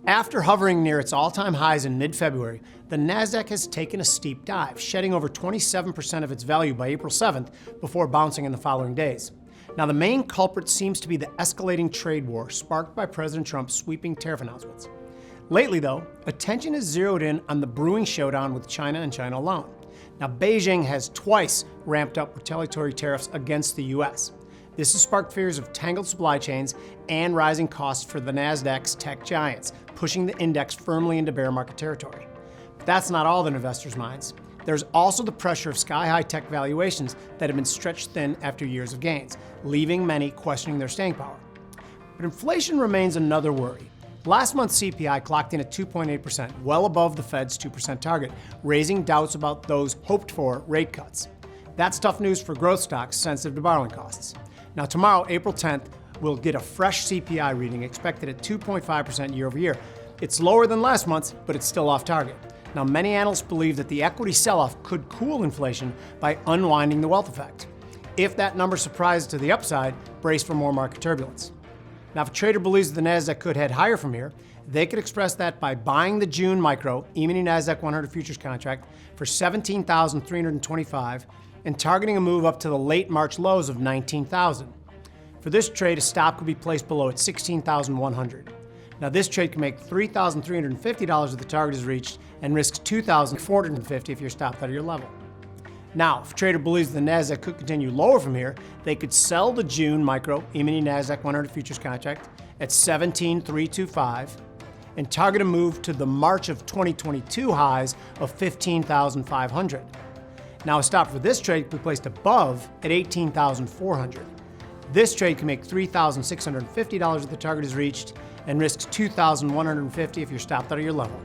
After hovering near its all-time highs in mid-February, the Nasdaq has taken a steep dive, shedding over 27% of its value by April 7th before bouncing in the following days. Now, the main culprit seems to be the escalating trade war sparked by President Trump's sweeping tariff announcements. Lately, though, attention is zeroed in on the brewing showdown with China and China alone. Now, Beijing has twice ramped up retaliatory tariffs against the U.S. This has sparked fears of tangled supply chains and rising costs for the Nasdaq's tech giants, pushing the index firmly into bear market territory. But that's not all in investors' minds. There's also the pressure of sky-high tech valuations that have been stretched thin after years of gains, leaving many questioning their staying power. But inflation remains another worry. Last month's CPI clocked in at 2.8%, well above the Fed's 2% target, raising doubts about those hoped-for rate cuts. That's tough news for growth stocks sensitive to borrowing costs. Now, tomorrow, April 10th, we'll get a fresh CPI reading expected at 2.5% year over year. It's lower than last month's, but it's still off target. Now, many analysts believe that the equity sell-off could cool inflation by unwinding the wealth effect. If that number surprises to the upside, brace for more market turbulence. Now, if a trader believes the Nasdaq could head higher from here, they could express that by buying the June micro E-mini Nasdaq 100 futures contract for $17,325 and targeting a move up to the late March lows of $19,000. For this trade, a stop could be placed below at $16,100. Now, this trade can make $3,350 if the target is reached and risks $2,450 if you're stopped out of your level. Now, if a trader believes the Nasdaq could continue lower from here, they could sell the June micro E-mini Nasdaq 100 futures contract at $17,325 and target a move to the March of 2022 highs of $15,500. Now, a stop for this trade could be placed above at $18,400. This trade can make $3,650 if the target is reached and risks $2,150 if you're stopped out of your level.